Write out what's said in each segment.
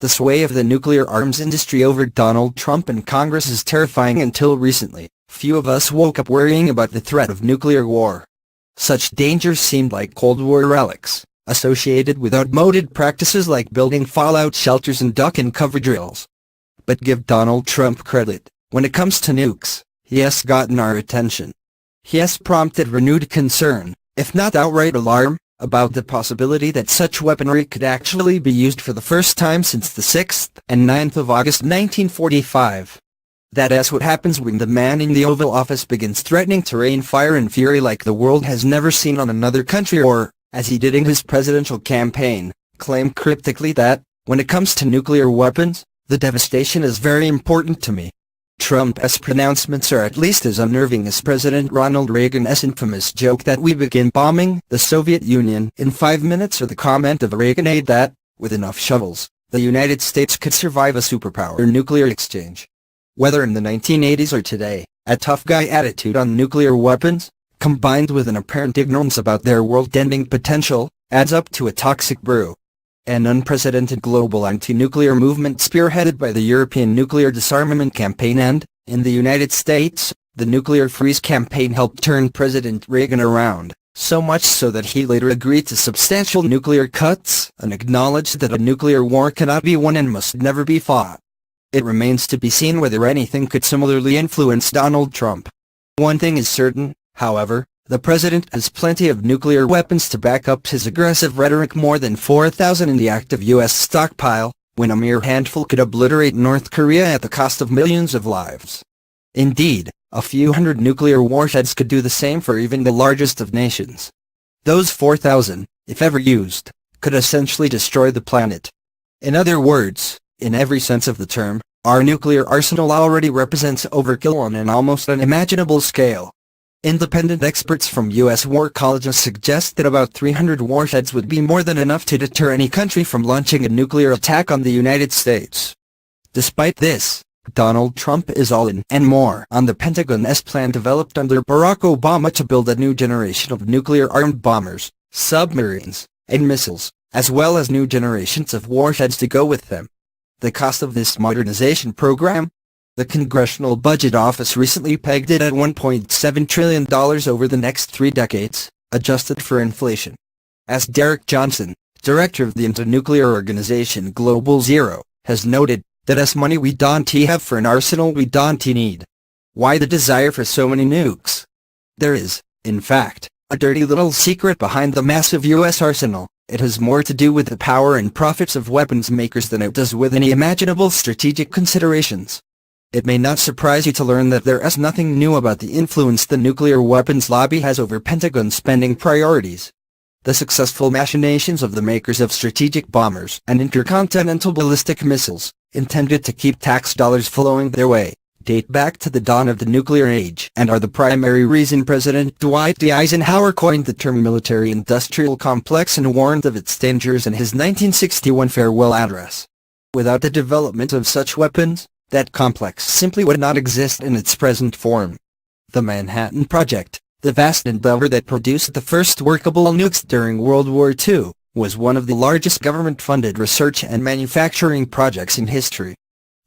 The sway of the nuclear arms industry over Donald Trump and Congress is terrifying. Until recently, few of us woke up worrying about the threat of nuclear war. Such dangers seemed like Cold War relics, associated with outmoded practices like building fallout shelters and duck and cover drills. But give Donald Trump credit, when it comes to nukes, he has gotten our attention. He has prompted renewed concern, if not outright alarm, about the possibility that such weaponry could actually be used for the first time since the 6th and 9th of August 1945. That is what happens when the man in the Oval Office begins threatening to rain fire and fury like the world has never seen on another country, or, as he did in his presidential campaign, claim cryptically that, when it comes to nuclear weapons, the devastation is very important to me. Trump's pronouncements are at least as unnerving as President Ronald Reagan's infamous joke that we begin bombing the Soviet Union in 5 minutes, or the comment of a Reagan aide that, with enough shovels, the United States could survive a superpower nuclear exchange. Whether in the 1980s or today, a tough guy attitude on nuclear weapons, combined with an apparent ignorance about their world-ending potential, adds up to a toxic brew. An unprecedented global anti-nuclear movement spearheaded by the European Nuclear Disarmament Campaign and, in the United States, the Nuclear Freeze Campaign helped turn President Reagan around, so much so that he later agreed to substantial nuclear cuts and acknowledged that a nuclear war cannot be won and must never be fought. It remains to be seen whether anything could similarly influence Donald Trump. One thing is certain, however: the president has plenty of nuclear weapons to back up his aggressive rhetoric. More than 4,000 in the active U.S. stockpile, when a mere handful could obliterate North Korea at the cost of millions of lives. Indeed, a few hundred nuclear warheads could do the same for even the largest of nations. Those 4,000, if ever used, could essentially destroy the planet. In other words, in every sense of the term, our nuclear arsenal already represents overkill on an almost unimaginable scale. Independent experts from U.S. war colleges suggest that about 300 warheads would be more than enough to deter any country from launching a nuclear attack on the United States. Despite this, Donald Trump is all in and more on the Pentagon's plan developed under Barack Obama to build a new generation of nuclear-armed bombers, submarines, and missiles, as well as new generations of warheads to go with them. The cost of this modernization program? The Congressional Budget Office recently pegged it at $1.7 trillion over the next 3 decades, adjusted for inflation. As Derek Johnson, director of the anti-nuclear organization Global Zero, has noted, that as money we don't have for an arsenal we don't need. Why the desire for so many nukes? There is, in fact, a dirty little secret behind the massive U.S. arsenal. It has more to do with the power and profits of weapons makers than it does with any imaginable strategic considerations. It may not surprise you to learn that there is nothing new about the influence the nuclear weapons lobby has over Pentagon spending priorities. The successful machinations of the makers of strategic bombers and intercontinental ballistic missiles, intended to keep tax dollars flowing their way, date back to the dawn of the nuclear age and are the primary reason President Dwight D. Eisenhower coined the term military-industrial complex and warned of its dangers in his 1961 farewell address. Without the development of such weapons, that complex simply would not exist in its present form. The Manhattan Project, the vast endeavor that produced the first workable nukes during World War II, was one of the largest government-funded research and manufacturing projects in history.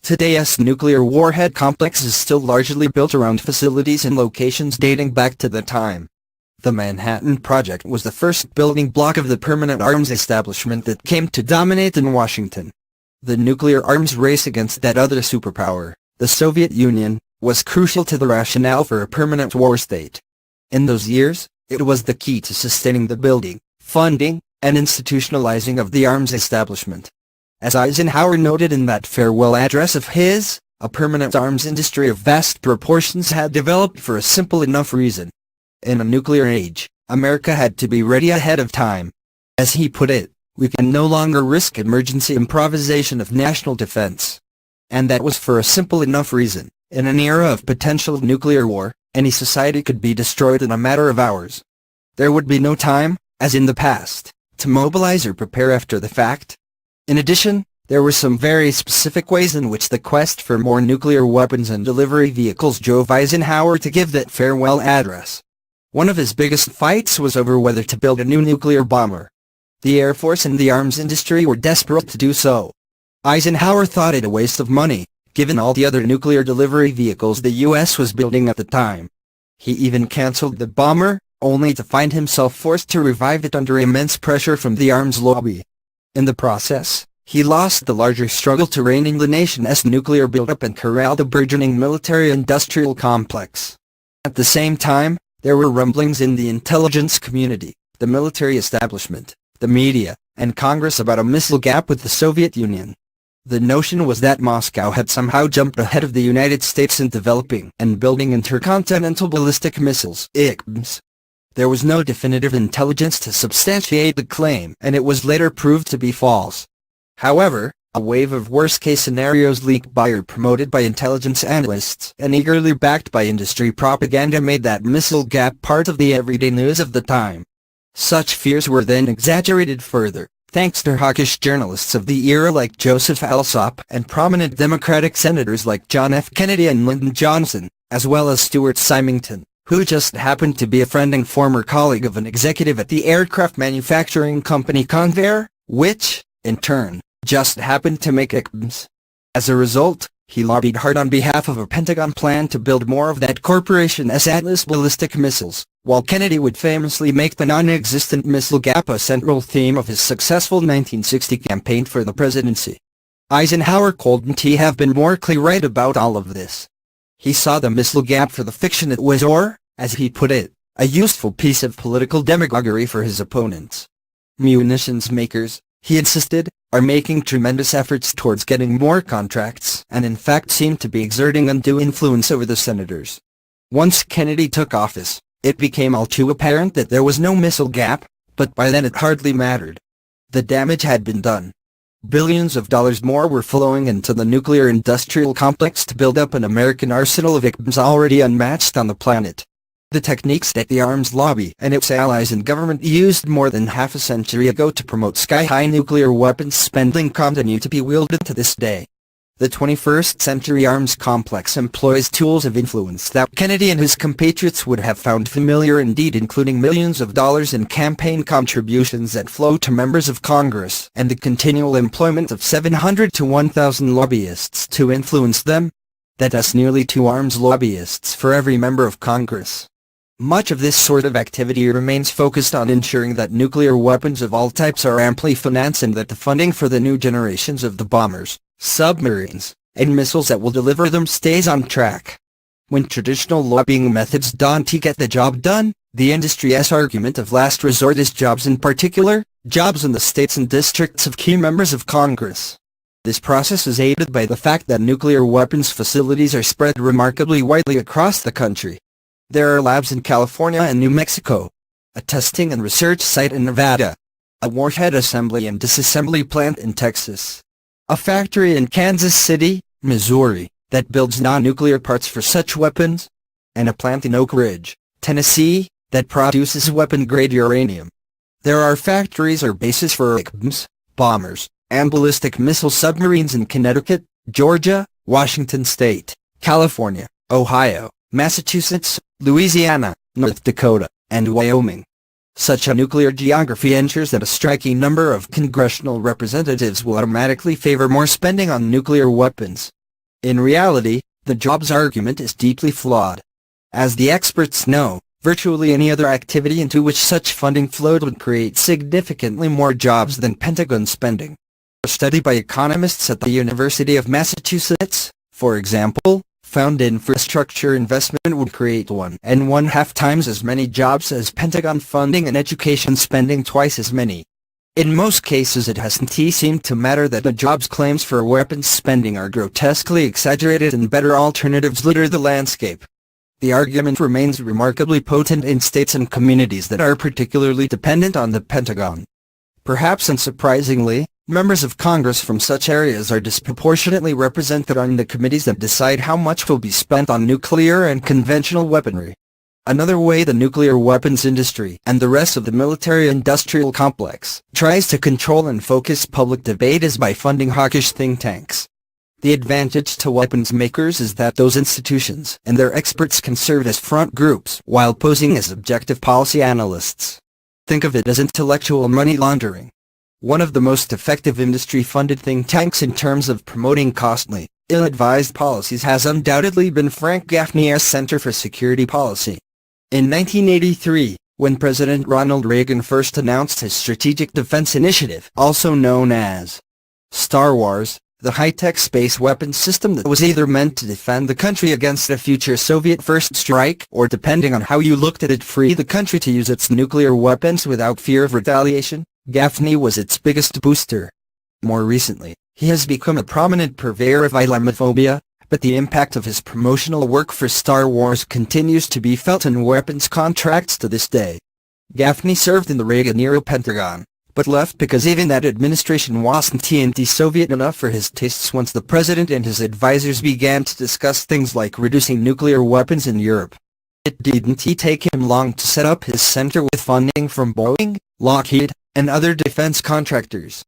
Today's nuclear warhead complex is still largely built around facilities and locations dating back to the time. The Manhattan Project was the first building block of the permanent arms establishment that came to dominate in Washington. The nuclear arms race against that other superpower, the Soviet Union, was crucial to the rationale for a permanent war state. In those years, it was the key to sustaining the building, funding, and institutionalizing of the arms establishment. As Eisenhower noted in that farewell address of his, a permanent arms industry of vast proportions had developed for a simple enough reason. In a nuclear age, America had to be ready ahead of time. As he put it, we can no longer risk emergency improvisation of national defense. And that was for a simple enough reason. In an era of potential nuclear war, any society could be destroyed in a matter of hours. There would be no time, as in the past, to mobilize or prepare after the fact. In addition, there were some very specific ways in which the quest for more nuclear weapons and delivery vehicles drove Eisenhower to give that farewell address. One of his biggest fights was over whether to build a new nuclear bomber. The Air Force and the arms industry were desperate to do so. Eisenhower thought it a waste of money, given all the other nuclear delivery vehicles the U.S. was building at the time. He even cancelled the bomber, only to find himself forced to revive it under immense pressure from the arms lobby. In the process, he lost the larger struggle to rein in the nation's nuclear buildup and corral the burgeoning military-industrial complex. At the same time, there were rumblings in the intelligence community, the military establishment, the media, and Congress about a missile gap with the Soviet Union. The notion was that Moscow had somehow jumped ahead of the United States in developing and building intercontinental ballistic missiles (ICBMs). There was no definitive intelligence to substantiate the claim, and it was later proved to be false. However, a wave of worst-case scenarios leaked by or promoted by intelligence analysts and eagerly backed by industry propaganda made that missile gap part of the everyday news of the time. Such fears were then exaggerated further, thanks to hawkish journalists of the era like Joseph Alsop and prominent Democratic senators like John F. Kennedy and Lyndon Johnson, as well as Stuart Symington, who just happened to be a friend and former colleague of an executive at the aircraft manufacturing company Convair, which, in turn, just happened to make ICBMs. As a result, he lobbied hard on behalf of a Pentagon plan to build more of that corporation's Atlas ballistic missiles, while Kennedy would famously make the non-existent missile gap a central theme of his successful 1960 campaign for the presidency. Eisenhower couldn't have been more clear right about all of this. He saw the missile gap for the fiction it was, or, as he put it, a useful piece of political demagoguery for his opponents. Munitions makers, he insisted, are making tremendous efforts towards getting more contracts and in fact seem to be exerting undue influence over the senators. Once Kennedy took office, it became all too apparent that there was no missile gap, but by then it hardly mattered. The damage had been done. Billions of dollars more were flowing into the nuclear industrial complex to build up an American arsenal of ICBMs already unmatched on the planet. The techniques that the arms lobby and its allies in government used more than half a century ago to promote sky-high nuclear weapons spending continue to be wielded to this day. The 21st century arms complex employs tools of influence that Kennedy and his compatriots would have found familiar indeed, including millions of dollars in campaign contributions that flow to members of Congress and the continual employment of 700 to 1,000 lobbyists to influence them. That's nearly 2 arms lobbyists for every member of Congress. Much of this sort of activity remains focused on ensuring that nuclear weapons of all types are amply financed and that the funding for the new generations of the bombers, submarines, and missiles that will deliver them stays on track. When traditional lobbying methods don't get the job done, the industry's argument of last resort is jobs, in particular, jobs in the states and districts of key members of Congress. This process is aided by the fact that nuclear weapons facilities are spread remarkably widely across the country. There are labs in California and New Mexico, a testing and research site in Nevada, a warhead assembly and disassembly plant in Texas, a factory in Kansas City, Missouri, that builds non-nuclear parts for such weapons, and a plant in Oak Ridge, Tennessee, that produces weapon-grade uranium. There are factories or bases for ICBMs, bombers, and ballistic missile submarines in Connecticut, Georgia, Washington State, California, Ohio, Massachusetts, Louisiana, North Dakota, and Wyoming. Such a nuclear geography ensures that a striking number of congressional representatives will automatically favor more spending on nuclear weapons. In reality, the jobs argument is deeply flawed. As the experts know, virtually any other activity into which such funding flowed would create significantly more jobs than Pentagon spending. A study by economists at the University of Massachusetts, for example, found infrastructure investment would create 1.5 times as many jobs as Pentagon funding, and education spending twice as many. In most cases it hasn't seemed to matter that the jobs claims for weapons spending are grotesquely exaggerated and better alternatives litter the landscape. The argument remains remarkably potent in states and communities that are particularly dependent on the Pentagon. Perhaps unsurprisingly, members of Congress from such areas are disproportionately represented on the committees that decide how much will be spent on nuclear and conventional weaponry. Another way the nuclear weapons industry and the rest of the military-industrial complex tries to control and focus public debate is by funding hawkish think tanks. The advantage to weapons makers is that those institutions and their experts can serve as front groups while posing as objective policy analysts. Think of it as intellectual money laundering. one of the most effective industry-funded think tanks in terms of promoting costly, ill-advised policies has undoubtedly been Frank Gaffney's Center for Security Policy. In 1983, when President Ronald Reagan first announced his Strategic Defense Initiative, also known as Star Wars, the high-tech space weapons system that was either meant to defend the country against a future Soviet first strike or, depending on how you looked at it, free the country to use its nuclear weapons without fear of retaliation, Gaffney was its biggest booster. More recently, he has become a prominent purveyor of Islamophobia, but the impact of his promotional work for Star Wars continues to be felt in weapons contracts to this day. Gaffney served in the Reagan-era Pentagon, but left because even that administration wasn't anti-Soviet enough for his tastes once the president and his advisors began to discuss things like reducing nuclear weapons in Europe. It didn't take him long to set up his center with funding from Boeing, Lockheed, and other defense contractors.